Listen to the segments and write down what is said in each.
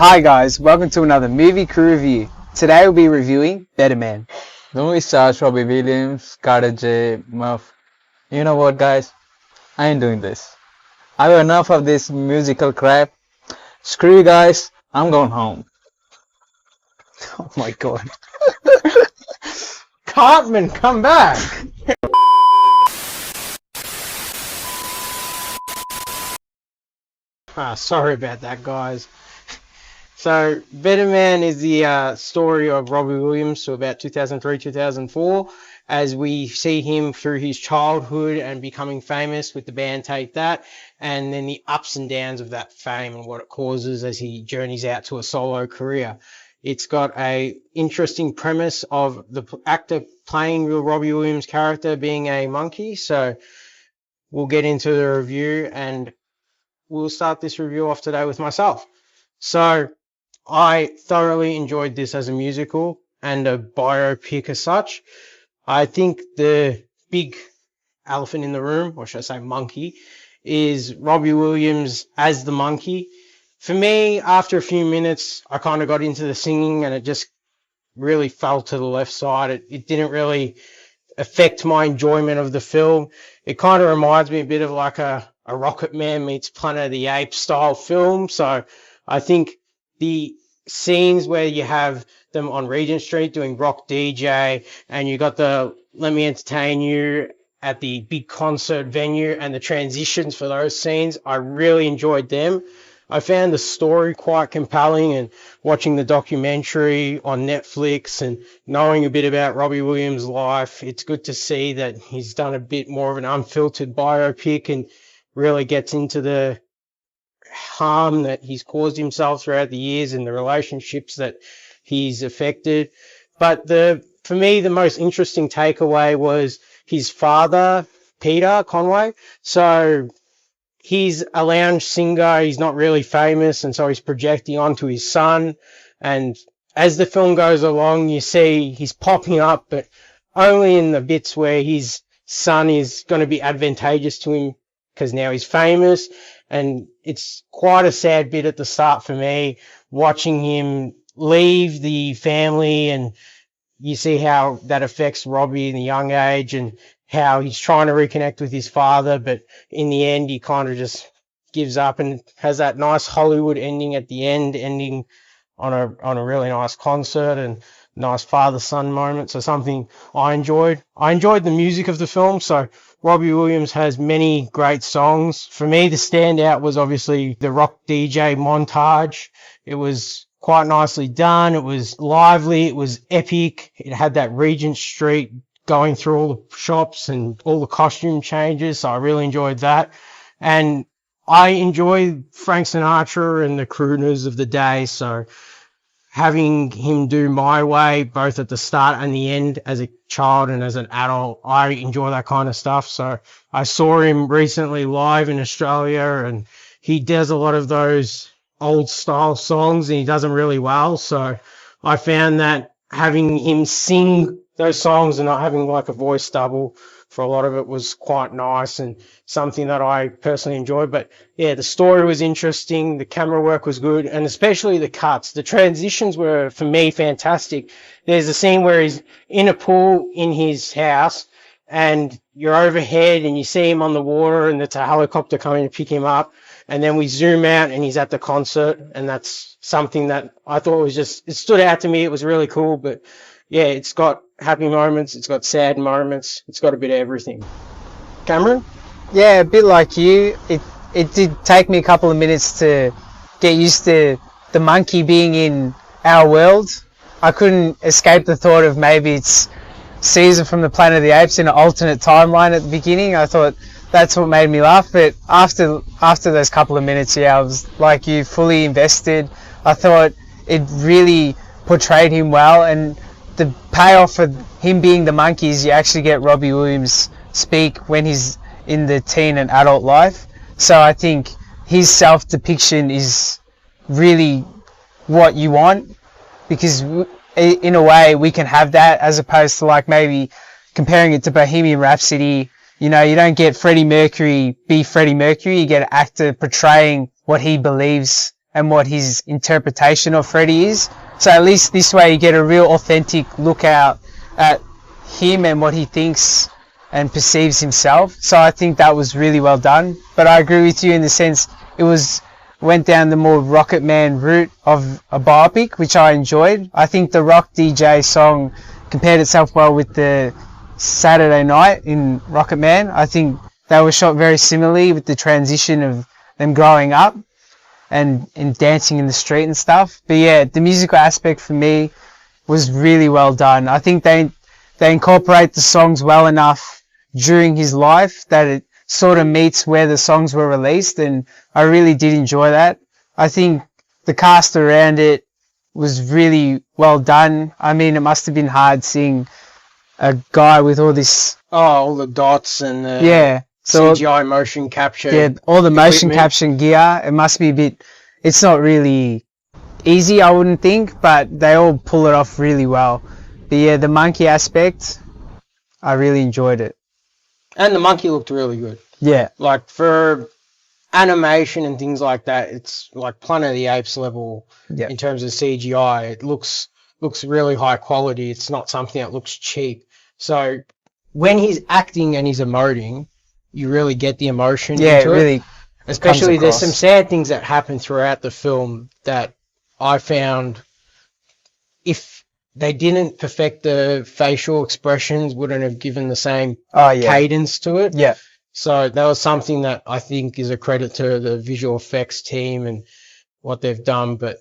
Hi guys, welcome to another movie crew review. Today we'll be reviewing Better Man. The movie stars Robbie Williams, Carter J. Muff. You know what, guys? I ain't doing this. I've had enough of this musical crap. Screw you guys, I'm going home. Oh my god. Cartman, come back! Sorry about that, guys. So, Better Man is the story of Robbie Williams, so about 2003-2004, as we see him through his childhood and becoming famous with the band Take That, and then the ups and downs of that fame and what it causes as he journeys out to a solo career. It's got a interesting premise of the actor playing the Robbie Williams character being a monkey, so we'll get into the review, and we'll start this review off today with myself. So, I thoroughly enjoyed this as a musical and a biopic as such. I think the big elephant in the room, or should I say monkey, is Robbie Williams as the monkey. For me, after a few minutes, I kind of got into the singing and it just really fell to the left side. It didn't really affect my enjoyment of the film. It kind of reminds me a bit of like a Rocket Man meets Planet of the Apes style film. So I think the scenes where you have them on Regent Street doing rock DJ and you got the Let Me Entertain You at the big concert venue and the transitions for those scenes, I really enjoyed them. I found the story quite compelling, and watching the documentary on Netflix and knowing a bit about Robbie Williams' life, it's good to see that he's done a bit more of an unfiltered biopic and really gets into the harm that he's caused himself throughout the years and the relationships that he's affected. But for me, the most interesting takeaway was his father, Peter Conway. So he's a lounge singer, he's not really famous, and so he's projecting onto his son. And as the film goes along, you see he's popping up, but only in the bits where his son is going to be advantageous to him because now he's famous. And it's quite a sad bit at the start for me, watching him leave the family, and you see how that affects Robbie in a young age and how he's trying to reconnect with his father, but in the end he kind of just gives up and has that nice Hollywood ending at the end, ending on a really nice concert and nice father-son moment. So something I enjoyed. I enjoyed the music of the film. So Robbie Williams has many great songs. For me, the standout was obviously the rock DJ montage. It was quite nicely done. It was lively. It was epic. It had that Regent Street going through all the shops and all the costume changes. So I really enjoyed that. And I enjoy Frank Sinatra and the crooners of the day. So having him do My Way, both at the start and the end as a child and as an adult, I enjoy that kind of stuff. So I saw him recently live in Australia, and he does a lot of those old style songs and he does them really well. So I found that having him sing those songs and not having like a voice double for a lot of it was quite nice and something that I personally enjoyed. But yeah, the story was interesting, the camera work was good, and especially the cuts. The transitions were, for me, fantastic. There's a scene where he's in a pool in his house and you're overhead and you see him on the water and it's a helicopter coming to pick him up, and then we zoom out and he's at the concert, and that's something that I thought was just, it stood out to me. It was really cool. But yeah, it's got happy moments, it's got sad moments, it's got a bit of everything. Cameron? Yeah, a bit like you. It did take me a couple of minutes to get used to the monkey being in our world. I couldn't escape the thought of maybe it's Caesar from the Planet of the Apes in an alternate timeline at the beginning. I thought that's what made me laugh. But after those couple of minutes, yeah, I was like you, fully invested. I thought it really portrayed him well, and the payoff for him being the monkey is you actually get Robbie Williams speak when he's in the teen and adult life. So I think his self-depiction is really what you want, because in a way we can have that, as opposed to like maybe comparing it to Bohemian Rhapsody. You know, you don't get Freddie Mercury be Freddie Mercury, you get an actor portraying what he believes and what his interpretation of Freddie is. So at least this way you get a real authentic look out at him and what he thinks and perceives himself. So I think that was really well done. But I agree with you in the sense it went down the more Rocket Man route of a biopic, which I enjoyed. I think the Rock DJ song compared itself well with the Saturday Night in Rocket Man. I think they were shot very similarly with the transition of them growing up and dancing in the street and stuff. But yeah, the musical aspect for me was really well done. I think they incorporate the songs well enough during his life that it sort of meets where the songs were released, and I really did enjoy that. I think the cast around it was really well done. I mean, it must have been hard seeing a guy with all this... all the dots and the... Yeah. So, CGI motion capture. Yeah, all the motion capture gear. It must be a bit... It's not really easy, I wouldn't think, but they all pull it off really well. But yeah, the monkey aspect, I really enjoyed it. And the monkey looked really good. Yeah. Like, for animation and things like that, it's like Planet of the Apes level in terms of CGI. It looks really high quality. It's not something that looks cheap. So when he's acting and he's emoting, you really get the emotion into it. Really. Especially there's some sad things that happen throughout the film that I found, if they didn't perfect the facial expressions, wouldn't have given the same cadence to it. Yeah. So that was something that I think is a credit to the visual effects team and what they've done. But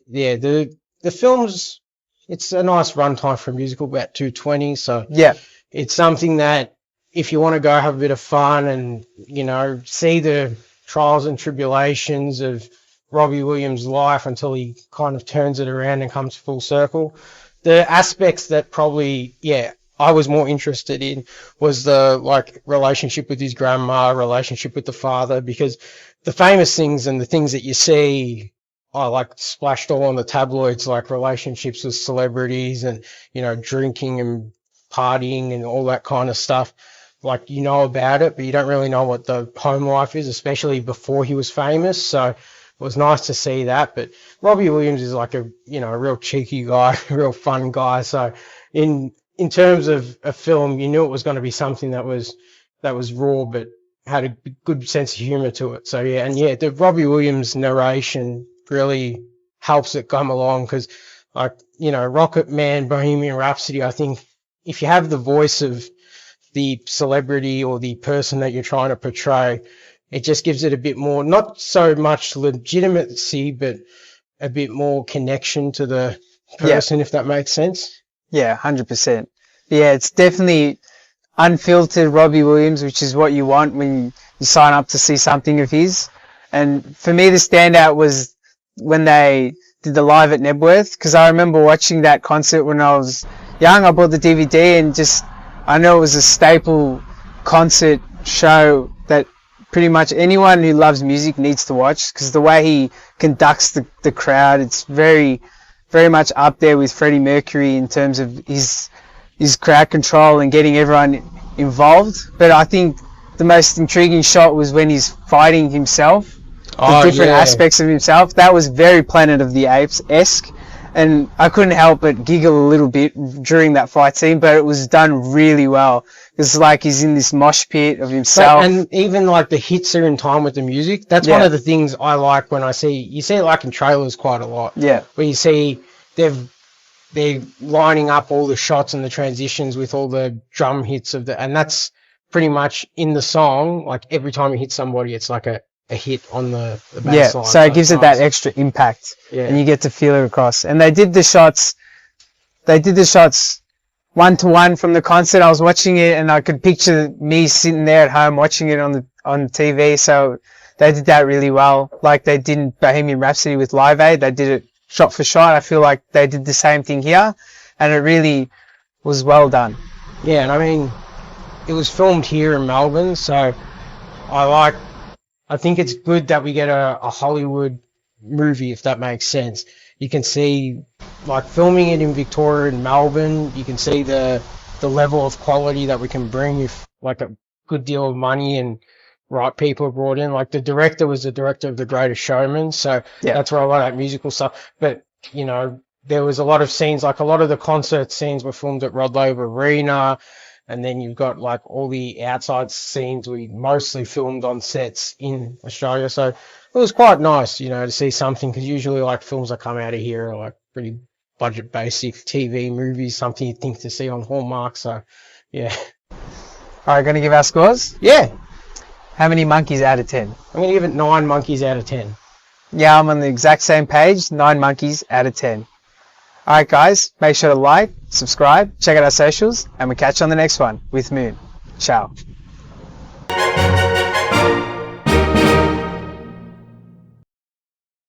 yeah, the film's, it's a nice runtime for a musical, about 2:20. So yeah, it's something that if you want to go have a bit of fun and, you know, see the trials and tribulations of Robbie Williams' life until he kind of turns it around and comes full circle. The aspects that probably, I was more interested in was the, like, relationship with his grandma, relationship with the father, because the famous things and the things that you see are, like, splashed all on the tabloids, like relationships with celebrities and, you know, drinking and partying and all that kind of stuff. Like, you know about it, but you don't really know what the home life is, especially before he was famous. So it was nice to see that. But Robbie Williams is like a, you know, a real cheeky guy, a real fun guy. So in terms of a film, you knew it was going to be something that was raw, but had a good sense of humor to it. So yeah, and yeah, the Robbie Williams narration really helps it come along, because, like, you know, Rocket Man, Bohemian Rhapsody, I think if you have the voice of the celebrity or the person that you're trying to portray, it just gives it a bit more, not so much legitimacy, but a bit more connection to the person, if that makes sense. Yeah, 100%. Yeah, it's definitely unfiltered Robbie Williams, which is what you want when you sign up to see something of his. And for me, the standout was when they did the Live at Nebworth, because I remember watching that concert when I was young. I bought the DVD and just, I know it was a staple concert show that pretty much anyone who loves music needs to watch, because the way he conducts the crowd, it's very, very much up there with Freddie Mercury in terms of his crowd control and getting everyone involved. But I think the most intriguing shot was when he's fighting himself, the different aspects of himself. That was very Planet of the Apes-esque. And I couldn't help but giggle a little bit during that fight scene, but it was done really well. It's like he's in this mosh pit of himself. And even like the hits are in time with the music. That's one of the things I like when you see it like in trailers quite a lot. Yeah. Where you see they're lining up all the shots and the transitions with all the drum hits and that's pretty much in the song. Like every time you hit somebody, it's like a hit on the bass line. So it gives it that extra impact, and you get to feel it across. And they did the shots 1-to-1 from the concert. I was watching it and I could picture me sitting there at home watching it on TV. So they did that really well. Like they did in Bohemian Rhapsody with Live Aid. They did it shot for shot. I feel like they did the same thing here, and it really was well done. Yeah, and I mean, it was filmed here in Melbourne, so I think it's good that we get a Hollywood movie, if that makes sense. You can see, like, filming it in Victoria and Melbourne, you can see the level of quality that we can bring with, like, a good deal of money and, right people are brought in. Like the director was the director of The Greatest Showman, so that's where a lot of that musical stuff. But you know, there was a lot of scenes, like a lot of the concert scenes were filmed at Rod Laver Arena, and then you've got like all the outside scenes we mostly filmed on sets in Australia. So it was quite nice, you know, to see something, because usually like films that come out of here are like pretty budget basic TV movies, something you'd think to see on Hallmark. So yeah. All right, going to give our scores? Yeah. How many monkeys out of 10? I'm going to give it 9 monkeys out of 10. Yeah, I'm on the exact same page, 9 monkeys out of 10. All right, guys, make sure to like, subscribe, check out our socials, and we'll catch you on the next one with Moon. Ciao.